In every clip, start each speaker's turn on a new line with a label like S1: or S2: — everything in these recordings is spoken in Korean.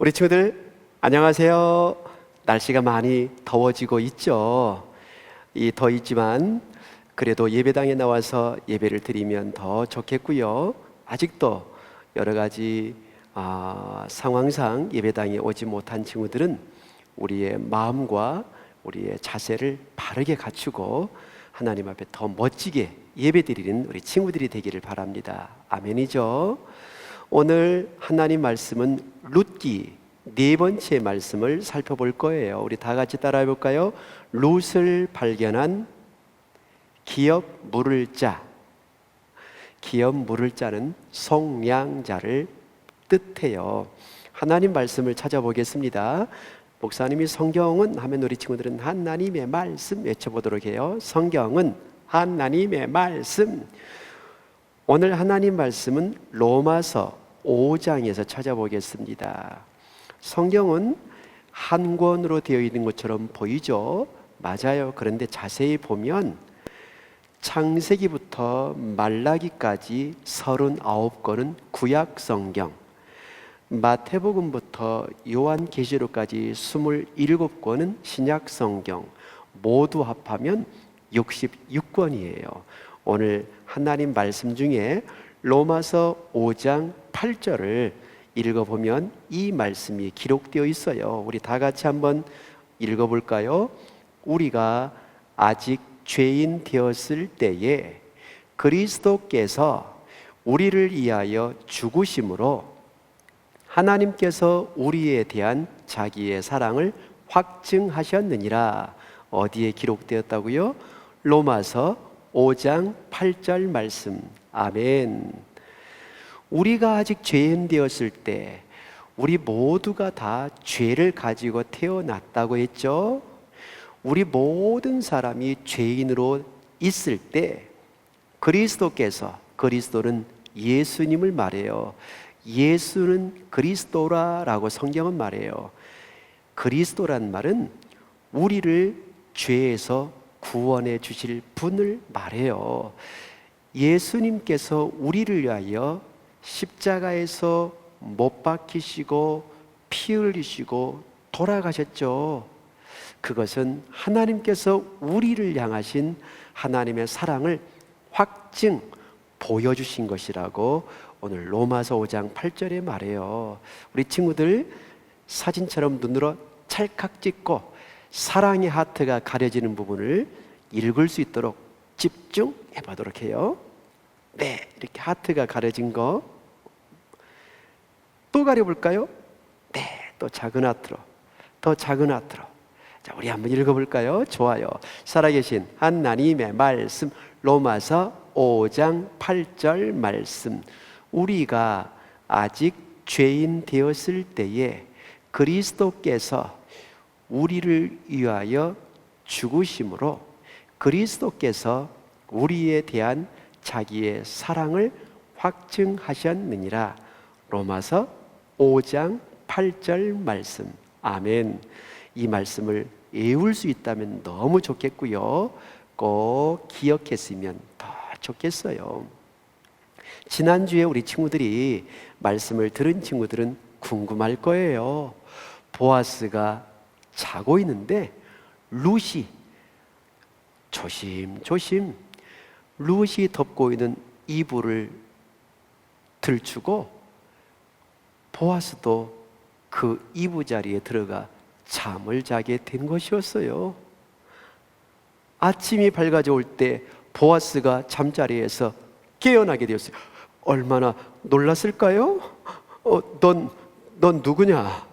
S1: 우리 친구들 안녕하세요. 날씨가 많이 더워지고 있죠. 이 더위지만 그래도 예배당에 나와서 예배를 드리면 더 좋겠고요. 아직도 여러 가지 상황상 예배당에 오지 못한 친구들은 우리의 마음과 우리의 자세를 바르게 갖추고 하나님 앞에 더 멋지게 예배드리는 우리 친구들이 되기를 바랍니다. 아멘이죠. 오늘 하나님 말씀은 룻기 네 번째 말씀을 살펴볼 거예요. 우리 다 같이 따라해 볼까요? 룻을 발견한 기업 물을 자. 기업 물을 자는 속량자를 뜻해요. 하나님 말씀을 찾아보겠습니다. 목사님이 성경은 하면 우리 친구들은 하나님의 말씀 외쳐보도록 해요. 성경은 하나님의 말씀. 오늘 하나님 말씀은 로마서 5장에서 찾아보겠습니다. 성경은 한 권으로 되어 있는 것처럼 보이죠? 맞아요. 그런데 자세히 보면 창세기부터 말라기까지 39권은 구약 성경, 마태복음부터 요한계시록까지 27권은 신약 성경, 모두 합하면 66권이에요. 오늘 하나님 말씀 중에 로마서 5장 8절을 읽어보면 이 말씀이 기록되어 있어요. 우리 다 같이 한번 읽어볼까요? 우리가 아직 죄인 되었을 때에 그리스도께서 우리를 위하여 죽으심으로 하나님께서 우리에 대한 자기의 사랑을 확증하셨느니라. 어디에 기록되었다고요? 로마서 5장 8절 말씀. 아멘. 우리가 아직 죄인 되었을 때 우리 모두가 다 죄를 가지고 태어났다고 했죠. 우리 모든 사람이 죄인으로 있을 때 그리스도는 예수님을 말해요. 예수는 그리스도라라고 성경은 말해요. 그리스도란 말은 우리를 죄에서 구원해 주실 분을 말해요. 예수님께서 우리를 위하여 십자가에서 못 박히시고 피 흘리시고 돌아가셨죠. 그것은 하나님께서 우리를 향하신 하나님의 사랑을 확증 보여주신 것이라고 오늘 로마서 5장 8절에 말해요. 우리 친구들 사진처럼 눈으로 찰칵 찍고 사랑의 하트가 가려지는 부분을 읽을 수 있도록 집중해 보도록 해요. 네, 이렇게 하트가 가려진 거 또 가려볼까요? 네, 또 작은 하트로, 더 작은 하트로. 자, 우리 한번 읽어볼까요? 좋아요. 살아계신 하나님의 말씀, 로마서 5장 8절 말씀. 우리가 아직 죄인 되었을 때에 그리스도께서 우리를 위하여 죽으심으로 그리스도께서 우리에 대한 자기의 사랑을 확증하셨느니라. 로마서 5장 8절 말씀. 아멘. 이 말씀을 외울 수 있다면 너무 좋겠고요. 꼭 기억했으면 더 좋겠어요. 지난주에 우리 친구들이 말씀을 들은 친구들은 궁금할 거예요. 보아스가 자고 있는데 룻이 조심조심 룻이 덮고 있는 이불을 들추고 보아스도 그 이부자리에 들어가 잠을 자게 된 것이었어요. 아침이 밝아져 때 보아스가 잠자리에서 깨어나게 되었어요. 얼마나 놀랐을까요? 넌 누구냐?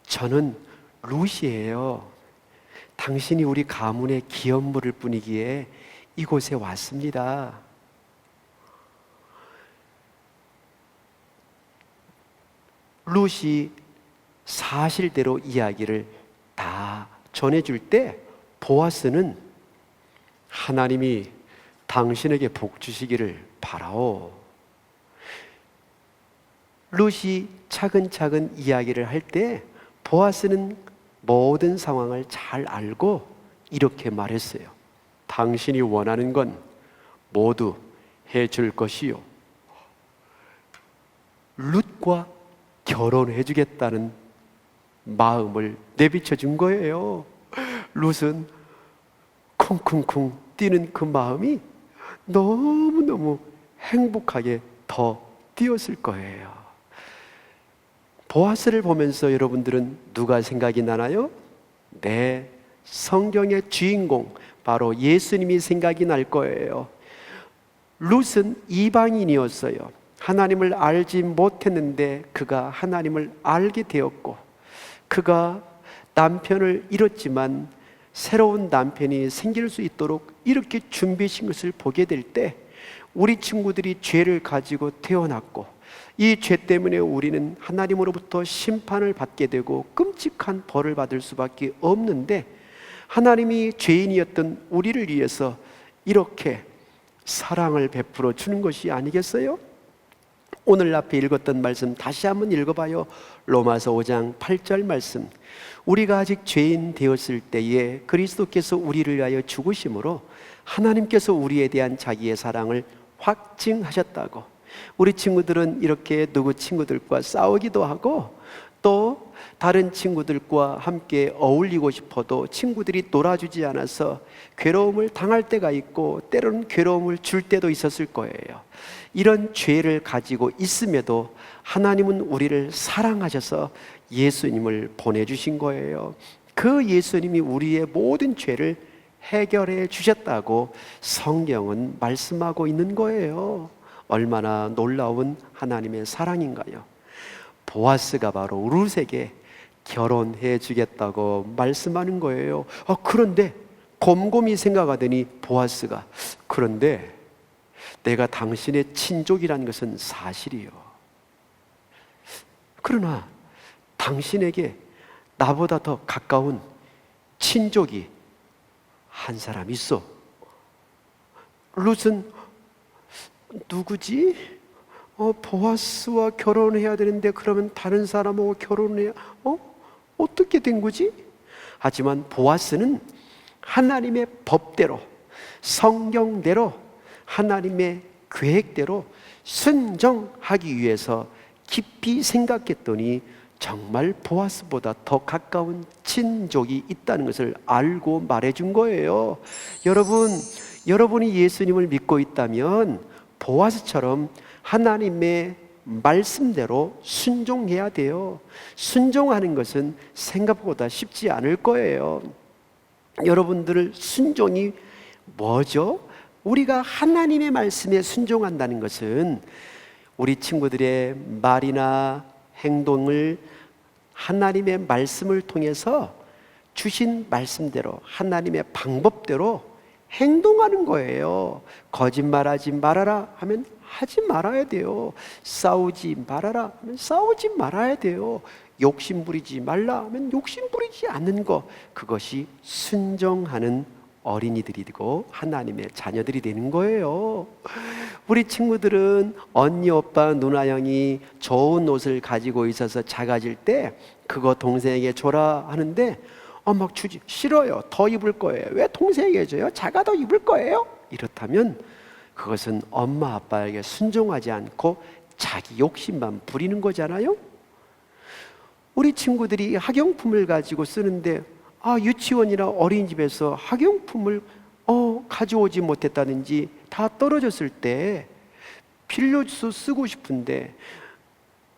S1: 저는 룻이에요. 당신이 우리 가문의 기업물을 뿐이기에 이곳에 왔습니다. 룻이 사실대로 이야기를 다 전해줄 때 보아스는 하나님이 당신에게 복 주시기를 바라오. 룻이 차근차근 이야기를 할 때 보아스는 모든 상황을 잘 알고 이렇게 말했어요. 당신이 원하는 건 모두 해줄 것이요. 룻과 결혼해 주겠다는 마음을 내비쳐 준 거예요. 룻은 쿵쿵쿵 뛰는 그 마음이 너무너무 행복하게 더 뛰었을 거예요. 보아스를 보면서 여러분들은 누가 생각이 나나요? 네, 성경의 주인공 바로 예수님이 생각이 날 거예요. 룻은 이방인이었어요. 하나님을 알지 못했는데 그가 하나님을 알게 되었고, 그가 남편을 잃었지만 새로운 남편이 생길 수 있도록 이렇게 준비하신 것을 보게 될 때, 우리 친구들이 죄를 가지고 태어났고 이 죄 때문에 우리는 하나님으로부터 심판을 받게 되고 끔찍한 벌을 받을 수밖에 없는데, 하나님이 죄인이었던 우리를 위해서 이렇게 사랑을 베풀어 주는 것이 아니겠어요? 오늘 앞에 읽었던 말씀 다시 한번 읽어봐요. 로마서 5장 8절 말씀. 우리가 아직 죄인 되었을 때에 그리스도께서 우리를 위하여 죽으심으로 하나님께서 우리에 대한 자기의 사랑을 확증하셨다고. 우리 친구들은 이렇게 누구 친구들과 싸우기도 하고 또 다른 친구들과 함께 어울리고 싶어도 친구들이 놀아주지 않아서 괴로움을 당할 때가 있고 때로는 괴로움을 줄 때도 있었을 거예요. 이런 죄를 가지고 있음에도 하나님은 우리를 사랑하셔서 예수님을 보내주신 거예요. 그 예수님이 우리의 모든 죄를 해결해 주셨다고 성경은 말씀하고 있는 거예요. 얼마나 놀라운 하나님의 사랑인가요? 보아스가 바로 룻에게 결혼해 주겠다고 말씀하는 거예요. 그런데 곰곰이 생각하더니 보아스가, 그런데 내가 당신의 친족이라는 것은 사실이요. 그러나 당신에게 나보다 더 가까운 친족이 한 사람 있어. 룻은 누구지? 보아스와 결혼해야 되는데 그러면 다른 사람하고 결혼해야 어떻게 된 거지? 하지만 보아스는 하나님의 법대로, 성경대로, 하나님의 계획대로 순종하기 위해서 깊이 생각했더니 정말 보아스보다 더 가까운 친족이 있다는 것을 알고 말해준 거예요. 여러분이 예수님을 믿고 있다면 보아스처럼 하나님의 말씀대로 순종해야 돼요. 순종하는 것은 생각보다 쉽지 않을 거예요. 여러분들 순종이 뭐죠? 우리가 하나님의 말씀에 순종한다는 것은 우리 친구들의 말이나 행동을 하나님의 말씀을 통해서 주신 말씀대로, 하나님의 방법대로 행동하는 거예요. 거짓말하지 말아라 하면 하지 말아야 돼요. 싸우지 말아라 하면 싸우지 말아야 돼요. 욕심 부리지 말라 하면 욕심 부리지 않는 것, 그것이 순종하는 어린이들이 되고 하나님의 자녀들이 되는 거예요. 우리 친구들은 언니, 오빠, 누나, 형이 좋은 옷을 가지고 있어서 작아질 때 그거 동생에게 줘라 하는데 막 주지, 싫어요, 더 입을 거예요. 왜 동생에게 줘요? 작아도 입을 거예요? 이렇다면 그것은 엄마 아빠에게 순종하지 않고 자기 욕심만 부리는 거잖아요. 우리 친구들이 학용품을 가지고 쓰는데 유치원이나 어린이집에서 학용품을 가져오지 못했다든지 다 떨어졌을 때 빌려서 쓰고 싶은데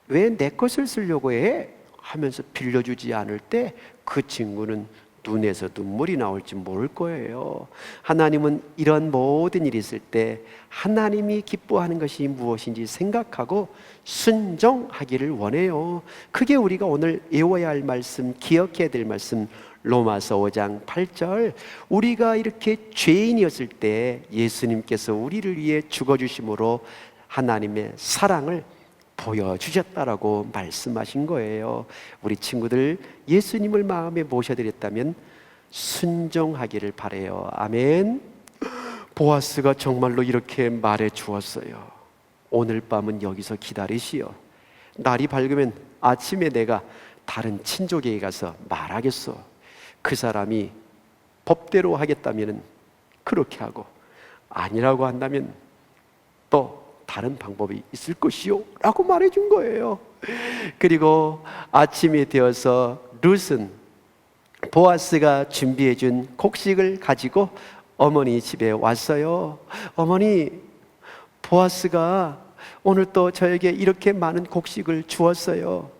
S1: 왜 내 것을 쓰려고 해? 하면서 빌려주지 않을 때 그 친구는 눈에서 눈물이 나올지 모를 거예요. 하나님은 이런 모든 일이 있을 때 하나님이 기뻐하는 것이 무엇인지 생각하고 순종하기를 원해요. 그게 우리가 오늘 외워야 할 말씀, 기억해야 될 말씀, 로마서 5장 8절. 우리가 이렇게 죄인이었을 때 예수님께서 우리를 위해 죽어주심으로 하나님의 사랑을 보여주셨다라고 말씀하신 거예요. 우리 친구들 예수님을 마음에 모셔드렸다면 순종하기를 바라요. 아멘. 보아스가 정말로 이렇게 말해 주었어요. 오늘 밤은 여기서 기다리시오. 날이 밝으면 아침에 내가 다른 친족에게 가서 말하겠소. 그 사람이 법대로 하겠다면 그렇게 하고, 아니라고 한다면 또 다른 방법이 있을 것이요 라고 말해준 거예요. 그리고 아침이 되어서 룻은 보아스가 준비해준 곡식을 가지고 어머니 집에 왔어요. 어머니, 보아스가 오늘 또 저에게 이렇게 많은 곡식을 주었어요.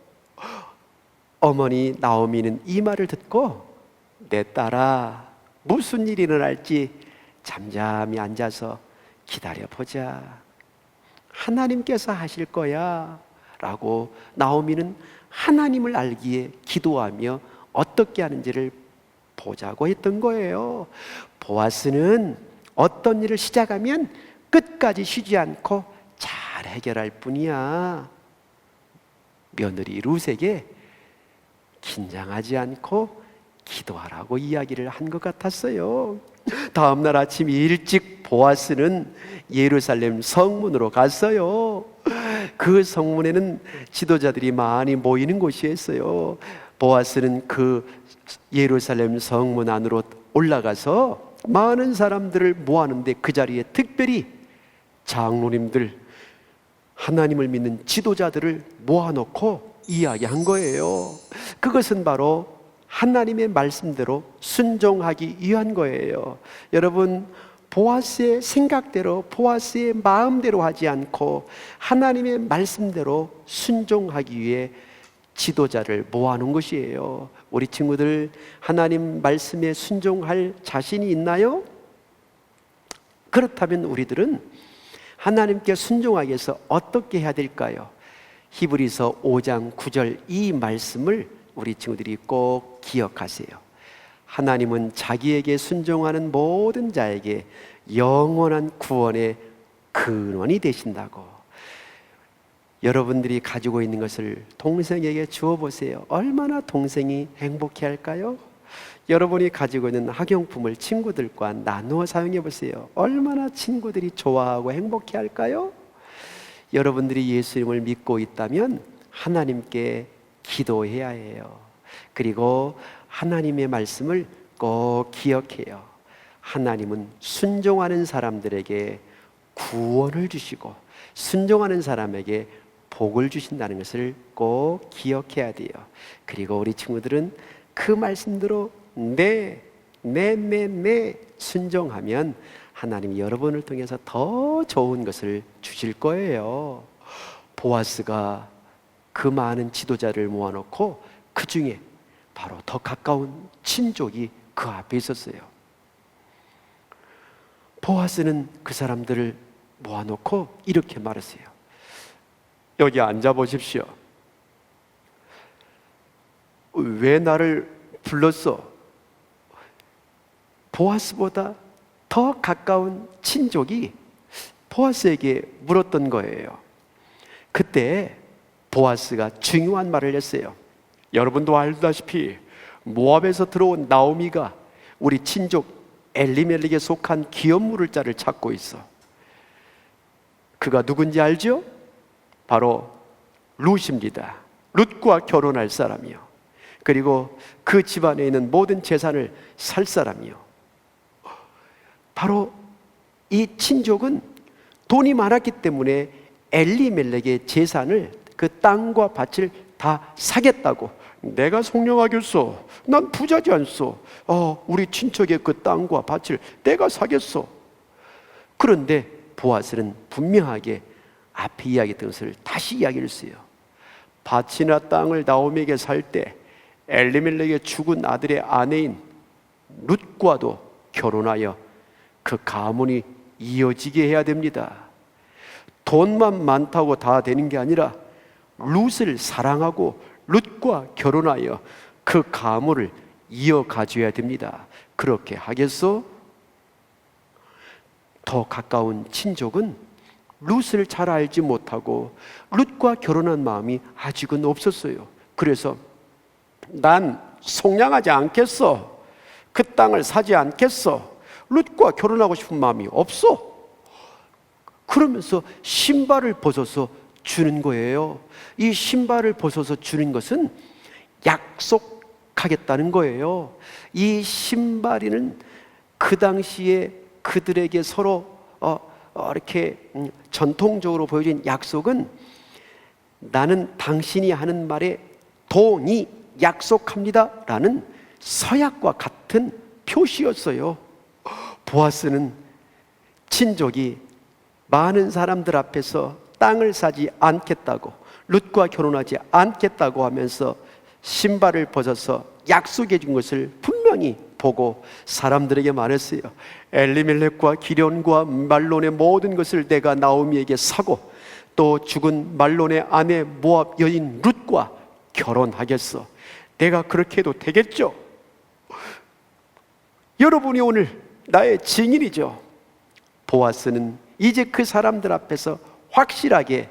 S1: 어머니 나오미는 이 말을 듣고 내 딸아, 무슨 일이 일어날지 잠잠히 앉아서 기다려보자. 하나님께서 하실 거야 라고 나오미는 하나님을 알기에 기도하며 어떻게 하는지를 보자고 했던 거예요. 보아스는 어떤 일을 시작하면 끝까지 쉬지 않고 잘 해결할 뿐이야. 며느리 룻에게 긴장하지 않고 기도하라고 이야기를 한 것 같았어요. 다음 날 아침 일찍 보아스는 예루살렘 성문으로 갔어요. 그 성문에는 지도자들이 많이 모이는 곳이었어요. 보아스는 그 예루살렘 성문 안으로 올라가서 많은 사람들을 모았는데 그 자리에 특별히 장로님들, 하나님을 믿는 지도자들을 모아놓고 이야기한 거예요. 그것은 바로 하나님의 말씀대로 순종하기 위한 거예요. 여러분, 보아스의 생각대로, 보아스의 마음대로 하지 않고 하나님의 말씀대로 순종하기 위해 지도자를 모아놓은 것이에요. 우리 친구들, 하나님 말씀에 순종할 자신이 있나요? 그렇다면 우리들은 하나님께 순종하기 위해서 어떻게 해야 될까요? 히브리서 5장 9절 이 말씀을 우리 친구들이 꼭 기억하세요. 하나님은 자기에게 순종하는 모든 자에게 영원한 구원의 근원이 되신다고. 여러분들이 가지고 있는 것을 동생에게 주어보세요. 얼마나 동생이 행복해 할까요? 여러분이 가지고 있는 학용품을 친구들과 나누어 사용해 보세요. 얼마나 친구들이 좋아하고 행복해 할까요? 여러분들이 예수님을 믿고 있다면 하나님께 기도해야 해요. 그리고 하나님의 말씀을 꼭 기억해요. 하나님은 순종하는 사람들에게 구원을 주시고 순종하는 사람에게 복을 주신다는 것을 꼭 기억해야 돼요. 그리고 우리 친구들은 그 말씀대로 네 순종하면 하나님이 여러분을 통해서 더 좋은 것을 주실 거예요. 보아스가 그 많은 지도자를 모아놓고 그 중에 바로 더 가까운 친족이 그 앞에 있었어요. 보아스는 그 사람들을 모아놓고 이렇게 말했어요. 여기 앉아보십시오. 왜 나를 불렀어? 보아스보다 더 가까운 친족이 보아스에게 물었던 거예요. 그때 보아스가 중요한 말을 했어요. 여러분도 알다시피 모압에서 들어온 나오미가 우리 친족 엘리멜렉에 속한 기업물을 자를 찾고 있어. 그가 누군지 알죠? 바로 룻입니다. 룻과 결혼할 사람이요. 그리고 그 집안에 있는 모든 재산을 살 사람이요. 바로 이 친족은 돈이 많았기 때문에 엘리멜렉의 재산을, 그 땅과 밭을 다 사겠다고. 내가 속령하겠소. 난 부자지 않소. 우리 친척의 그 땅과 밭을 내가 사겠소. 그런데 보아스는 분명하게 앞에 이야기했던 것을 다시 이야기를 했어요. 밭이나 땅을 나오미에게 살 때 엘리멜렉의 죽은 아들의 아내인 룻과도 결혼하여 그 가문이 이어지게 해야 됩니다. 돈만 많다고 다 되는 게 아니라 룻을 사랑하고 룻과 결혼하여 그 가문을 이어가줘야 됩니다. 그렇게 하겠소? 더 가까운 친족은 룻을 잘 알지 못하고 룻과 결혼한 마음이 아직은 없었어요. 그래서 난 속량하지 않겠어. 그 땅을 사지 않겠어. 룻과 결혼하고 싶은 마음이 없어. 그러면서 신발을 벗어서 주는 거예요. 이 신발을 벗어서 주는 것은 약속하겠다는 거예요. 이 신발이는 그 당시에 그들에게 서로 이렇게 전통적으로 보여진 약속은 나는 당신이 하는 말에 동의 약속합니다 라는 서약과 같은 표시였어요. 보아스는 친족이 많은 사람들 앞에서 땅을 사지 않겠다고, 룻과 결혼하지 않겠다고 하면서 신발을 벗어서 약속해 준 것을 분명히 보고 사람들에게 말했어요. 엘리멜렉과 기련과 말론의 모든 것을 내가 나오미에게 사고 또 죽은 말론의 아내 모압 여인 룻과 결혼하겠어. 내가 그렇게 해도 되겠죠? 여러분이 오늘 나의 증인이죠. 보아스는 이제 그 사람들 앞에서 확실하게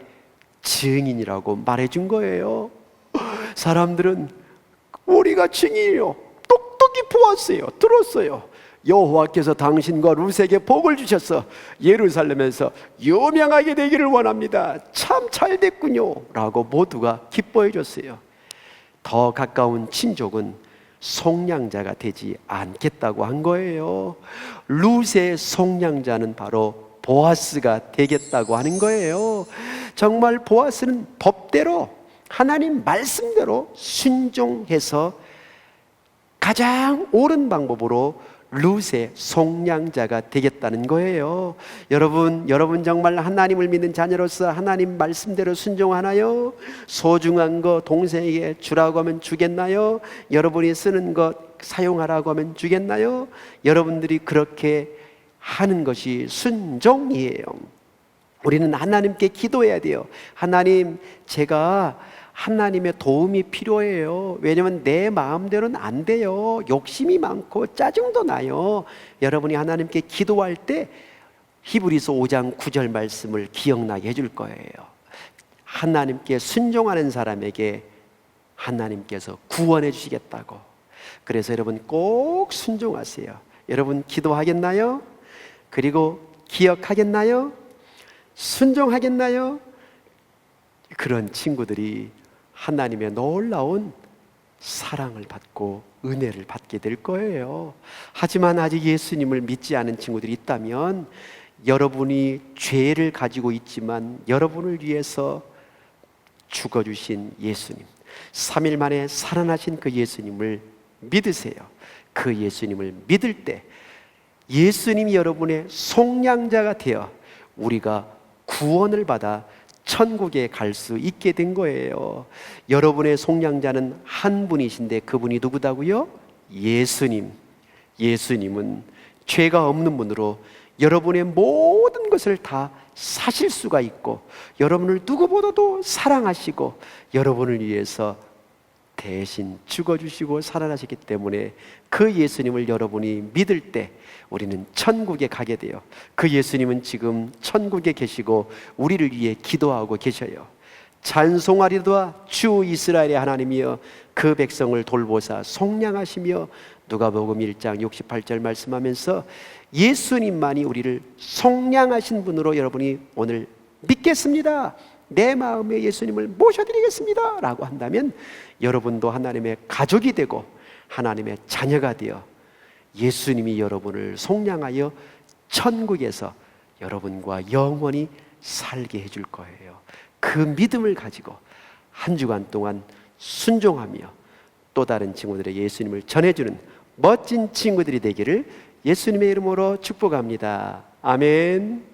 S1: 증인이라고 말해준 거예요. 사람들은 우리가 증인이요, 똑똑히 보았어요, 들었어요. 여호와께서 당신과 룻에게 복을 주셔서 예루살렘에서 유명하게 되기를 원합니다. 참 잘 됐군요 라고 모두가 기뻐해 줬어요. 더 가까운 친족은 속량자가 되지 않겠다고 한 거예요. 룻의 속량자는 바로 보아스가 되겠다고 하는 거예요. 정말 보아스는 법대로, 하나님 말씀대로 순종해서 가장 옳은 방법으로 룻의 속량자가 되겠다는 거예요. 여러분 정말 하나님을 믿는 자녀로서 하나님 말씀대로 순종하나요? 소중한 거 동생에게 주라고 하면 주겠나요? 여러분이 쓰는 것 사용하라고 하면 주겠나요? 여러분들이 그렇게 하는 것이 순종이에요. 우리는 하나님께 기도해야 돼요. 하나님, 제가 하나님의 도움이 필요해요. 왜냐하면 내 마음대로는 안 돼요. 욕심이 많고 짜증도 나요. 여러분이 하나님께 기도할 때 히브리서 5장 9절 말씀을 기억나게 해줄 거예요. 하나님께 순종하는 사람에게 하나님께서 구원해 주시겠다고. 그래서 여러분 꼭 순종하세요. 여러분 기도하겠나요? 그리고 기억하겠나요? 순종하겠나요? 그런 친구들이 하나님의 놀라운 사랑을 받고 은혜를 받게 될 거예요. 하지만 아직 예수님을 믿지 않은 친구들이 있다면 여러분이 죄를 가지고 있지만 여러분을 위해서 죽어주신 예수님, 3일 만에 살아나신 그 예수님을 믿으세요. 그 예수님을 믿을 때 예수님이 여러분의 속량자가 되어 우리가 구원을 받아 천국에 갈 수 있게 된 거예요. 여러분의 속량자는 한 분이신데 그분이 누구다고요? 예수님. 예수님은 죄가 없는 분으로 여러분의 모든 것을 다 사실 수가 있고 여러분을 누구보다도 사랑하시고 여러분을 위해서 대신 죽어주시고 살아나셨기 때문에 그 예수님을 여러분이 믿을 때 우리는 천국에 가게 돼요. 그 예수님은 지금 천국에 계시고 우리를 위해 기도하고 계셔요. 찬송하리로다 주 이스라엘의 하나님이여 그 백성을 돌보사 속량하시며. 누가복음 1장 68절 말씀하면서 예수님만이 우리를 속량하신 분으로 여러분이 오늘 믿겠습니다, 내 마음에 예수님을 모셔드리겠습니다 라고 한다면 여러분도 하나님의 가족이 되고 하나님의 자녀가 되어 예수님이 여러분을 속량하여 천국에서 여러분과 영원히 살게 해줄 거예요. 그 믿음을 가지고 한 주간 동안 순종하며 또 다른 친구들에게 예수님을 전해주는 멋진 친구들이 되기를 예수님의 이름으로 축복합니다. 아멘.